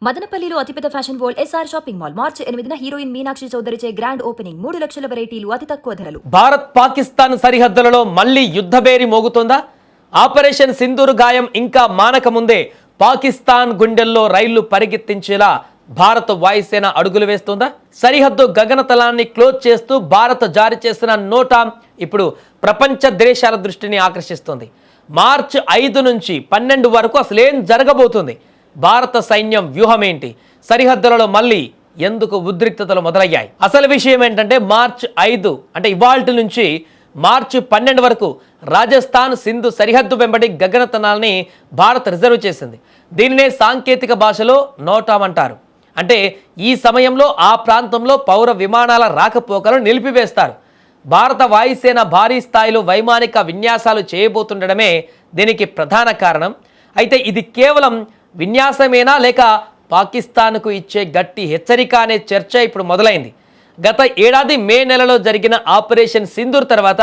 మదనపల్లిలో అతిపెద్ద fashion world SR shopping mall మార్చి 8న హీరోయిన్ మీనాక్షి చౌదరిచే గ్రాండ్ ఓపెనింగ్ 3 లక్షల వెరైటీలు అతి తక్కువ ధరలు. భారత్ పాకిస్తాన్ సరిహద్దులలో మళ్లీ యుద్ధబేరి మోగుతోందా? ఆపరేషన్ సింధూర్ గాయం ఇంకా మానక ముందే పాకిస్తాన్ గుండెల్లో రైళ్లు పరిగెత్తించేలా భారత వాయుసేన అడుగులు వేస్తోందా? సరిహద్దు గగనతలాన్ని క్లోజ్ చేస్తూ భారత్ జారీ చేసిన నోటా ఇప్పుడు ప్రపంచ దేశాల దృష్టిని ఆకర్షిస్తోంది. మార్చి 5 నుంచి 12 వరకు అసలేం జరగబోతుంది? భారత సైన్యం వ్యూహం ఏంటి? సరిహద్దులలో మళ్ళీ ఎందుకు ఉద్రిక్తతలు మొదలయ్యాయి? అసలు విషయం ఏంటంటే మార్చి 5 అంటే ఇవాల్టి నుంచి మార్చి 12 వరకు రాజస్థాన్ సింధు సరిహద్దు వెంబడి గగనతలాన్ని భారత్ రిజర్వ్ చేసింది. దీనినే సాంకేతిక భాషలో నోటామ్ అంటారు. అంటే ఈ సమయంలో ఆ ప్రాంతంలో పౌర విమానాల రాకపోకలను నిలిపివేస్తారు. భారత వాయుసేన భారీ స్థాయిలో వైమానిక విన్యాసాలు చేయబోతుండడమే దీనికి ప్రధాన కారణం. అయితే ఇది కేవలం విన్యాసమేనా లేక పాకిస్తాన్కు ఇచ్చే గట్టి హెచ్చరిక అనే చర్చ ఇప్పుడు మొదలైంది. గత ఏడాది మే నెలలో జరిగిన ఆపరేషన్ సింధూర్ తర్వాత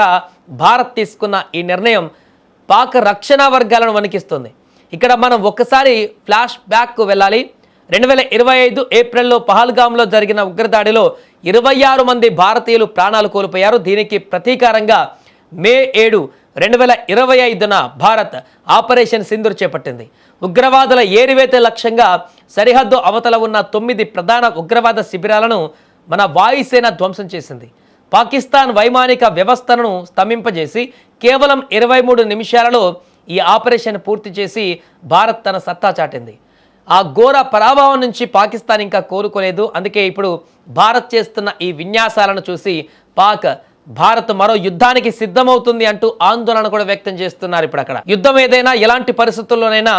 భారత్ తీసుకున్న ఈ నిర్ణయం పాక్ రక్షణ వర్గాలను వణికిస్తుంది. ఇక్కడ మనం ఒక్కసారి ఫ్లాష్ బ్యాక్కు వెళ్ళాలి. 2025 ఏప్రిల్లో పహల్గామ్లో జరిగిన ఉగ్రదాడిలో 26 మంది భారతీయులు ప్రాణాలు కోల్పోయారు. దీనికి ప్రతీకారంగా మే 7, 2025న భారత్ ఆపరేషన్ సింధూర్ చేపట్టింది. ఉగ్రవాదుల ఏరివేత లక్ష్యంగా సరిహద్దు అవతల ఉన్న 9 ప్రధాన ఉగ్రవాద శిబిరాలను మన వాయుసేన ధ్వంసం చేసింది. పాకిస్తాన్ వైమానిక వ్యవస్థను స్తంభింపజేసి కేవలం 23 నిమిషాలలో ఈ ఆపరేషన్ పూర్తి చేసి భారత్ తన సత్తా చాటింది. ఆ ఘోర పరాభవం నుంచి పాకిస్తాన్ ఇంకా కోలుకోలేదు. అందుకే ఇప్పుడు భారత్ చేస్తున్న ఈ విన్యాసాలను చూసి భారత్ మరో యుద్ధానికి సిద్ధమవుతుంది అంటూ ఆందోళన కూడా వ్యక్తం చేస్తున్నారు. ఇప్పుడు అక్కడ యుద్ధం ఏదైనా ఎలాంటి పరిస్థితుల్లోనైనా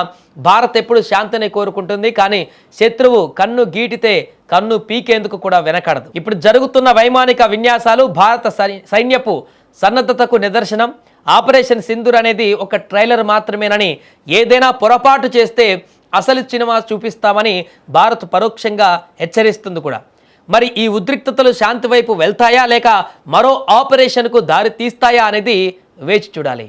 భారత్ ఎప్పుడు శాంతిని కోరుకుంటుంది. కానీ శత్రువు కన్ను గీటితే కన్ను పీకేందుకు కూడా వెనకడదు. ఇప్పుడు జరుగుతున్న వైమానిక విన్యాసాలు భారత సైన్యపు సన్నద్ధతకు నిదర్శనం. ఆపరేషన్ సింధూర్ అనేది ఒక ట్రైలర్ మాత్రమేనని, ఏదైనా పొరపాటు చేస్తే అసలు సినిమా చూపిస్తామని భారత్ పరోక్షంగా హెచ్చరిస్తుంది కూడా. మరి ఈ ఉద్రిక్తతలు శాంతి వైపు వెళ్తాయా లేక మరో ఆపరేషన్కు దారి తీస్తాయా అనేది వేచి చూడాలి.